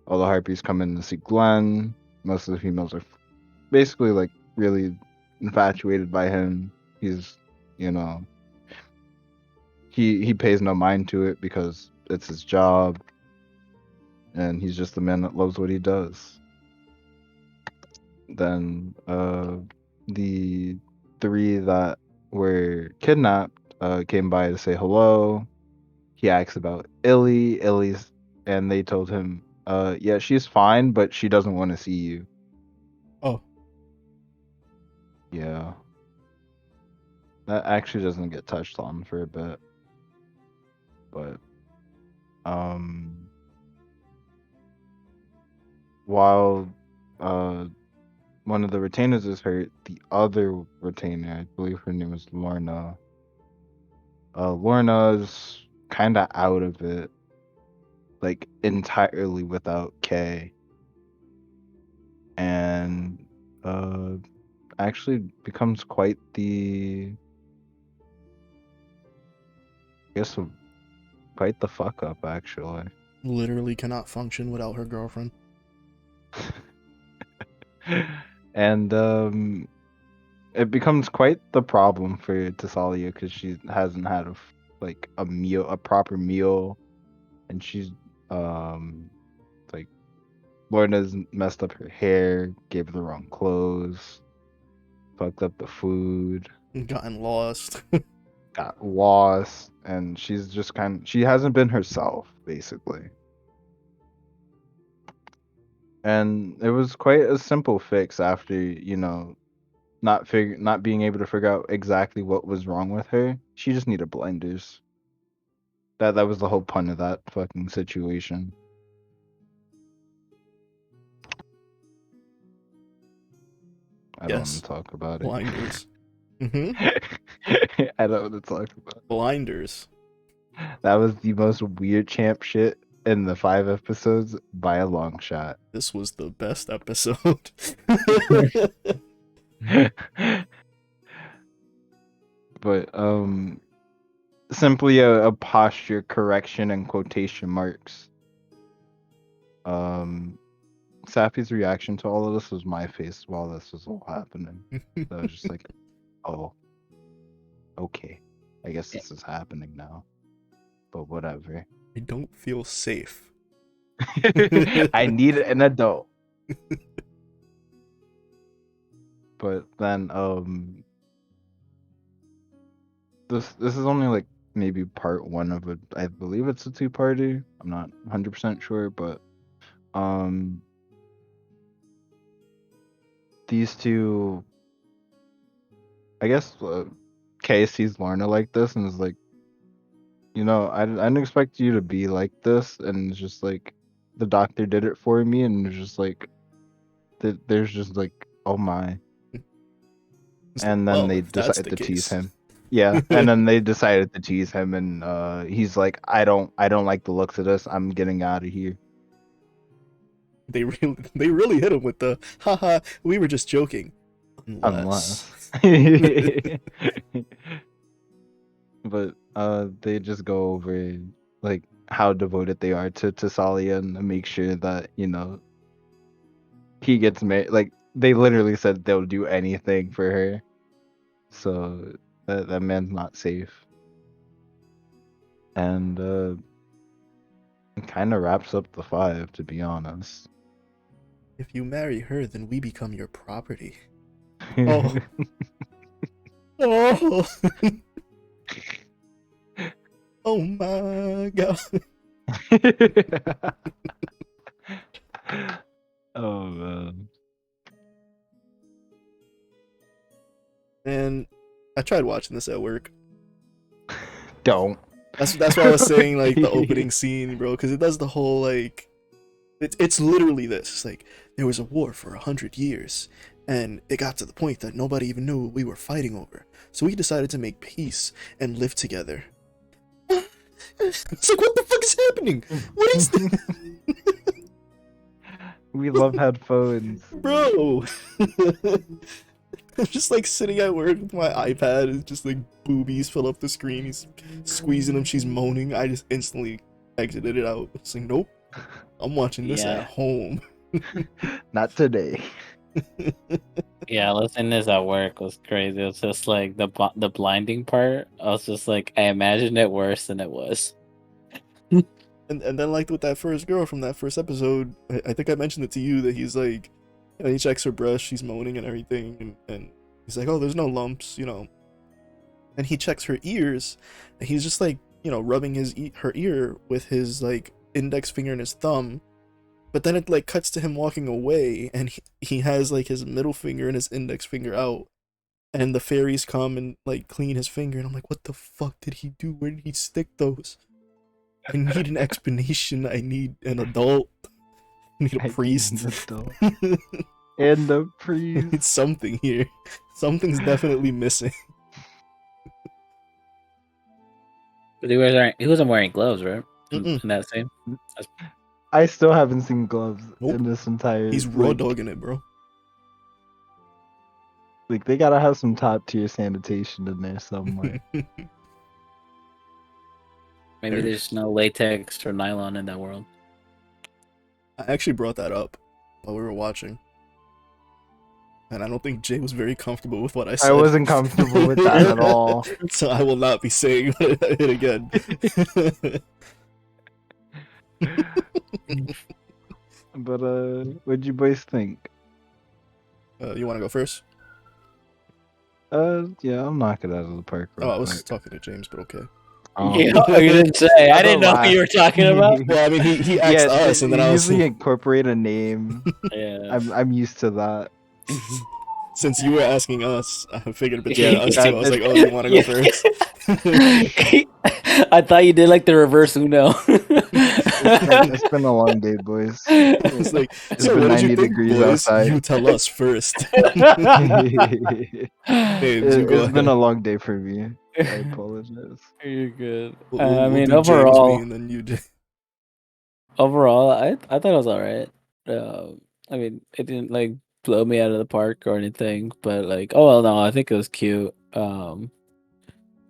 All the harpies come in to see Glenn. Most of the females are basically like really infatuated by him. He's, he pays no mind to it because it's his job, and he's just a man that loves what he does. Then the 3 that were kidnapped came by to say hello. he asks about Illy's, and they told him, yeah, she's fine, but she doesn't want to see you. Oh. Yeah. That actually doesn't get touched on for a bit. But while one of the retainers is hurt, the other retainer, I believe her name is Lorna. Lorna's kind of out of it, like entirely without Kay, and actually becomes quite the, I guess, quite the fuck up actually. Literally cannot function without her girlfriend. And it becomes quite the problem for Tasalia because she hasn't had a proper meal, and she's like Lorna's messed up her hair, gave her the wrong clothes, fucked up the food, Gotten lost. got lost, and she's just she hasn't been herself basically. And it was quite a simple fix after, not being able to figure out exactly what was wrong with her. She just needed blinders. That was the whole point of that fucking situation. I don't want Yes. to talk about it. Blinders. Mm-hmm. I don't want to talk about it. Blinders. That was the most weird champ shit in the 5 episodes by a long shot. This was the best episode. But simply a posture correction and quotation marks. Sappy's reaction to all of this was my face while this was all happening. So I was just like, oh, okay, I guess this is happening now, but whatever. I don't feel safe. I need an adult. But then this is only like maybe part 1 of it. I believe it's a 2-parter. I'm not 100% sure, but these two, I guess, Kay sees Lorna like this and is like, I didn't expect you to be like this, and it's just like the doctor did it for me, and it's just like there's just like, oh my. And then they decided to tease him. Yeah, and then they decided to tease him, and he's like, I don't like the looks of this. I'm getting out of here. They really hit him with the haha, we were just joking. Unless. But they just go over like how devoted they are to Tasalia and make sure that, he gets married. Like, they literally said they'll do anything for her. So that man's not safe. And it kind of wraps up the 5, to be honest. If you marry her, then we become your property. Oh. Oh. Oh my god. Oh man. And I tried watching this at work. Don't. That's why I was saying, like, the opening scene, bro, because it does the whole, like, it's literally this. It's like, there was a war for 100 years, and it got to the point that nobody even knew what we were fighting over. So we decided to make peace and live together. It's like, what the fuck is happening? What is this? We love headphones. Bro! I'm just like sitting at work with my iPad, and just like boobies fill up the screen. He's squeezing them, she's moaning. I just instantly exited it out. It's like, nope, I'm watching this at home. Not today. Yeah, listening to this at work was crazy. It was just like the blinding part. I was just like, I imagined it worse than it was. And then, like, with that first girl from that first episode, I think I mentioned it to you that he's like, he checks her breast, she's moaning and everything, and he's like, oh, there's no lumps, And he checks her ears, and he's just like rubbing her ear with his like index finger and his thumb. But then it like cuts to him walking away, and he has like his middle finger and his index finger out, and the fairies come and like clean his finger, and I'm like, what the fuck did he do? Where did he stick those? I need an explanation. I need an adult. I need a priest. And the priest. It's something here. Something's definitely missing. But he wasn't wearing gloves, right? In that scene. I still haven't seen gloves Nope. in this entire. He's raw dogging it, bro. Like they gotta have some top tier sanitation in there somewhere. Maybe there's no latex or nylon in that world. I actually brought that up while we were watching. And I don't think Jay was very comfortable with what I said. I wasn't comfortable with that at all. So I will not be saying it again. But what'd you boys think? You want to go first? Yeah, I'll knock it out of the park. Oh, I was talking to James, but okay. You didn't say. I didn't know who you were talking about. Well, I mean, he asked us, and then I was usually incorporate a name. Yeah, I'm used to that. Since you were asking us, I figured between us two, I was like, oh, you want to go first? I thought you did like the reverse Uno. It's been a long day, boys. It's like, It's so been what did 90 you think, degrees boys? outside. You tell us first. It's been a long day for me. I apologize. You're good. We'll I mean, do James, overall, me, and then you. overall, I thought it was all right. I mean, it didn't like blow me out of the park or anything, but like, oh well, no, I think it was cute. I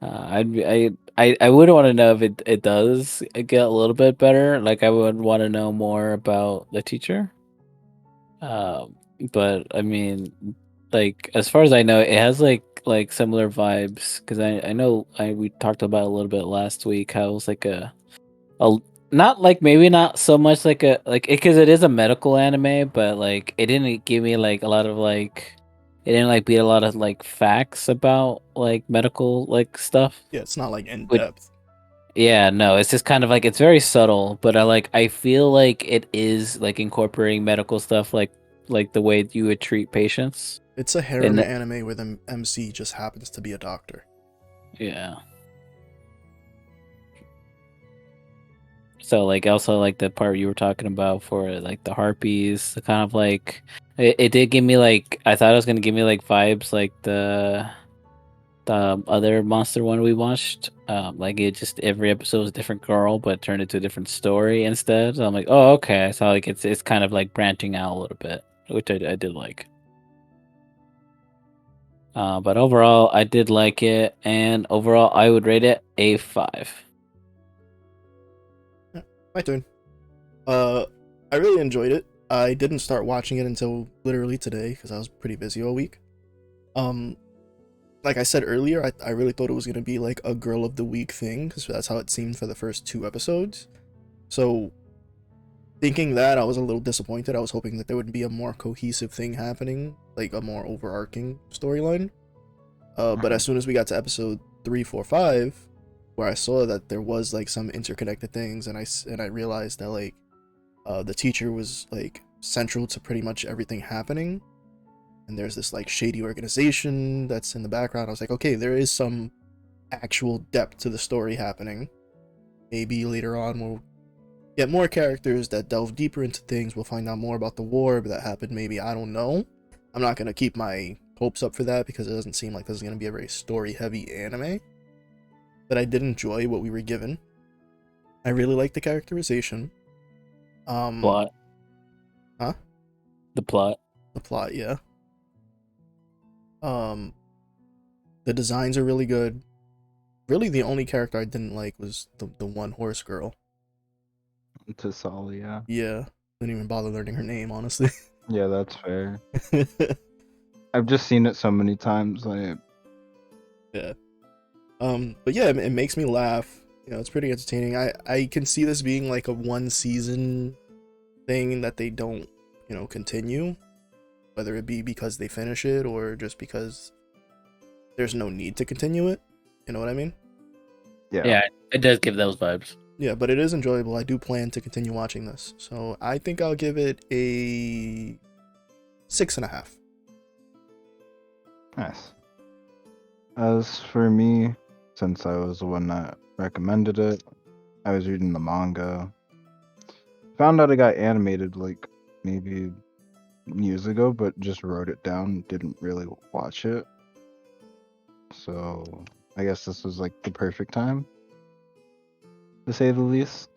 would want to know if it does get a little bit better. Like, I would want to know more about the teacher. But I mean, like as far as I know, it has like similar vibes because I know we talked about it a little bit last week how it was like a not like maybe not so much like a like because it is a medical anime, but like it didn't give me like a lot of like it didn't like be a lot of like facts about like medical like stuff. Yeah, it's not like in Which- depth. Yeah, no, it's just kind of like it's very subtle, but I feel like it is like incorporating medical stuff like the way you would treat patients. It's a harem the- anime where the MC just happens to be a doctor. Yeah. So like also like the part you were talking about for like the harpies, the kind of like it did give me like I thought it was gonna give me like vibes like the other monster one we watched. Like it just every episode was a different girl, but turned into a different story instead. So I'm like, oh okay. So like it's kind of like branching out a little bit, which I did like. But overall, I did like it, and overall, I would rate it a 5. My turn. I really enjoyed it. I didn't start watching it until literally today because I was pretty busy all week. Like I said earlier, I really thought it was gonna be like a girl of the week thing because that's how it seemed for the first 2 episodes. So, thinking that, I was a little disappointed. I was hoping that there would be a more cohesive thing happening, like a more overarching storyline. But as soon as we got to episode 3, 4, 5, where I saw that there was like some interconnected things, and I realized that like the teacher was like central to pretty much everything happening, and there's this like shady organization that's in the background. I was like, okay, there is some actual depth to the story happening. Maybe later on we'll get more characters that delve deeper into things. We'll find out more about the war that happened. Maybe, I don't know. I'm not gonna keep my hopes up for that because it doesn't seem like this is gonna be a very story heavy anime. But I did enjoy what we were given. I really like the characterization. Plot. Huh? The plot. The plot, yeah. The designs are really good. Really, the only character I didn't like was the one horse girl. Tasali, yeah. Yeah, didn't even bother learning her name, honestly. Yeah, that's fair. I've just seen it so many times. Like, yeah. But yeah, it makes me laugh. You know, it's pretty entertaining. I can see this being like a 1 season thing that they don't, you know, continue. Whether it be because they finish it or just because there's no need to continue it. You know what I mean? Yeah, it does give those vibes. Yeah, but it is enjoyable. I do plan to continue watching this, so I think I'll give it a 6.5. Nice. As for me, since I was the one that recommended it, I was reading the manga. Found out it got animated like maybe years ago, but just wrote it down. Didn't really watch it. So I guess this was like the perfect time, to say the least.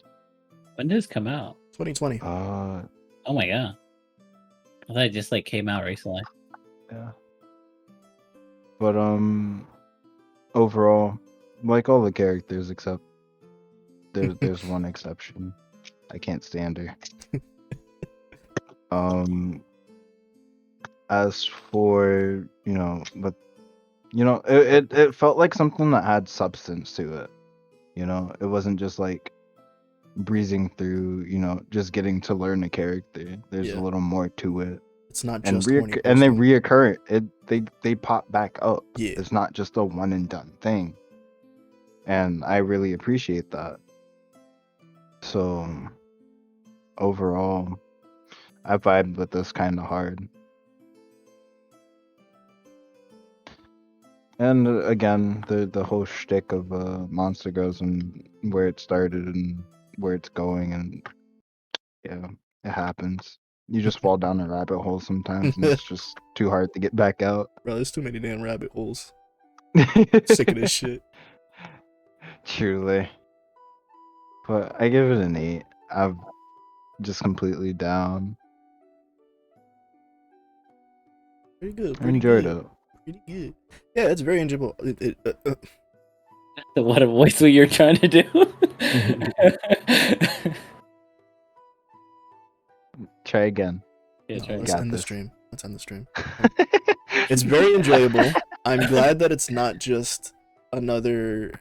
When did this come out? 2020. Oh my god. I thought it just like came out recently. Yeah. But overall, like all the characters except there's one exception. I can't stand her. As for, it felt like something that had substance to it. It wasn't just like breezing through, just getting to learn a character. There's a little more to it. It's not And just horny and they posting. reoccur. They pop back up. Yeah. It's not just a one and done thing. And I really appreciate that. So overall, I vibed with this kind of hard. And again, the whole shtick of Monster Girls and where it started and where it's going, and yeah, it happens. You just fall down a rabbit hole sometimes, and it's just too hard to get back out. Bro, there's too many damn rabbit holes. Sick of this shit. Truly. But I give it an 8. I'm just completely down. Pretty good. I enjoyed it. Pretty good. Yeah, it's very enjoyable. What a voice what you're trying to do. Try again. Yeah, No, try let's Got end the this. stream. Let's end the stream. It's very enjoyable. I'm glad that it's not just another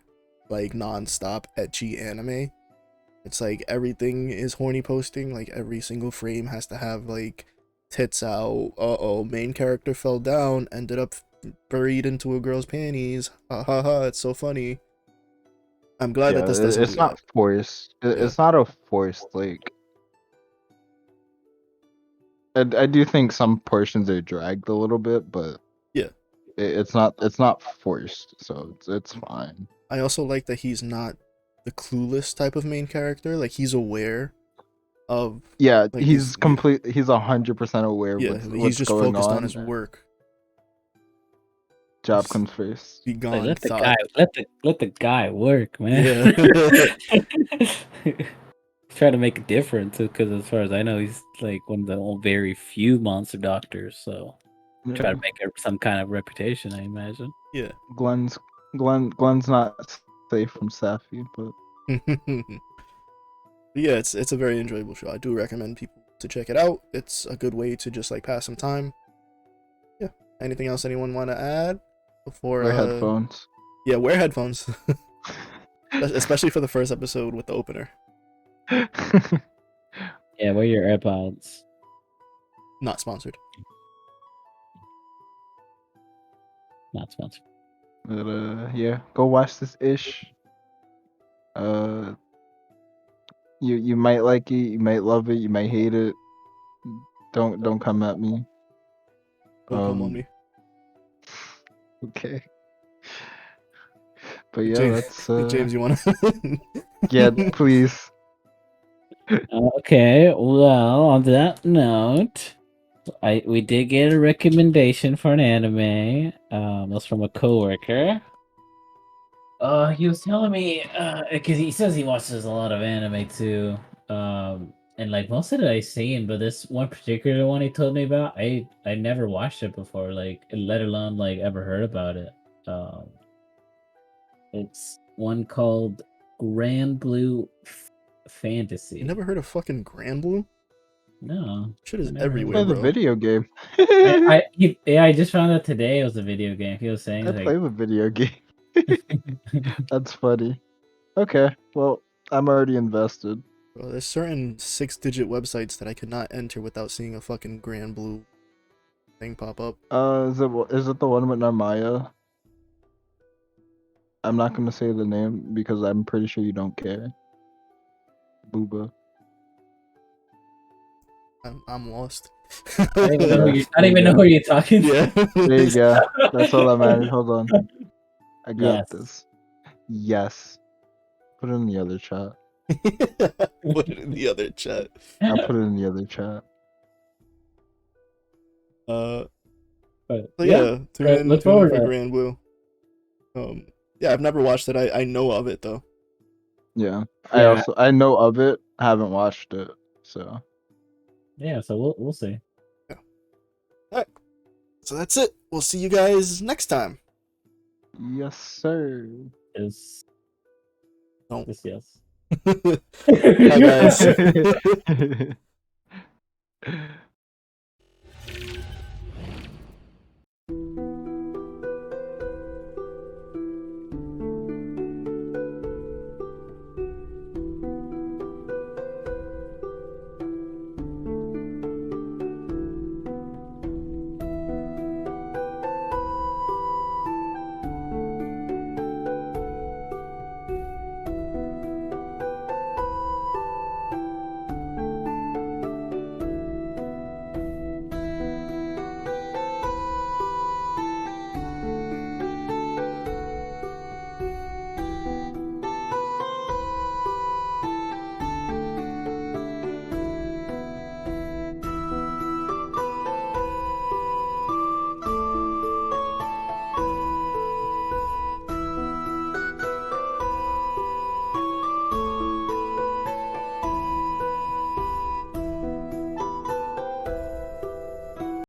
like non-stop ecchi anime. It's like everything is horny posting. Like every single frame has to have like tits out. Main character fell down, ended up buried into a girl's panties. Ha ha ha! It's so funny. I'm glad that this doesn't. It's do not that. forced. It's not a forced like. I do think some portions are dragged a little bit, but Yeah. it's not forced, so it's fine. I also like that he's not the clueless type of main character. Like he's aware of. Yeah, Like, he's complete. He's 100% aware of Yeah, what's he's just going focused on on. his work. Job Just comes first. Be Like, gone. let the thought. guy let the guy work, man. Yeah. Trying to make a difference because as far as I know, he's like one of the very few monster doctors. So try to make some kind of reputation, I imagine. Yeah. Glenn's not safe from Safi, but Yeah, it's a very enjoyable show. I do recommend people to check it out. It's a good way to just like pass some time. Yeah. Anything else anyone want to add before? wear headphones. Yeah, wear headphones, especially for the first episode with the opener. Yeah, wear your AirPods. Not sponsored. Not sponsored. But yeah, go watch this ish. You might like it, you might love it, you might hate it. Don't come at me. Don't come on me. Okay. But yeah, James, that's James, you wanna? yeah, please. Okay, well, on that note, we did get a recommendation for an anime. It was from a coworker. He was telling me, because he says he watches a lot of anime too. And like most of it I've seen, but this one particular one he told me about, I never watched it before, like let alone like ever heard about it. It's one called Grand Blue Fantasy. You never heard of fucking Grand Blue? No, Shit is I never heard of everywhere, Play the bro. video game. I just found out today it was a video game. He was saying I like, play the video game. That's funny. Okay, well, I'm already invested. Bro, there's certain 6-digit websites that I could not enter without seeing a fucking Grand Blue thing pop up. Is it the one with Narmaya? I'm not gonna say the name because I'm pretty sure you don't care. Booba. I'm lost. I don't even know who Yes, I don't even know who you're talking Yeah. to. There you go. That's all that matters. Hold on. I got Yes. this. Yes. Put it in the other chat. Put it in the other chat. I'll put it in the other chat. But So yeah, yeah, tune look in forward for to it. Grand Blue. Yeah, I've never watched it. I know of it though. Yeah. Yeah. I know of it. I haven't watched it. So Yeah, so we'll see. Yeah. Alright. So that's it. We'll see you guys next time. yes, sir. Is Don't. yes. Bye guys.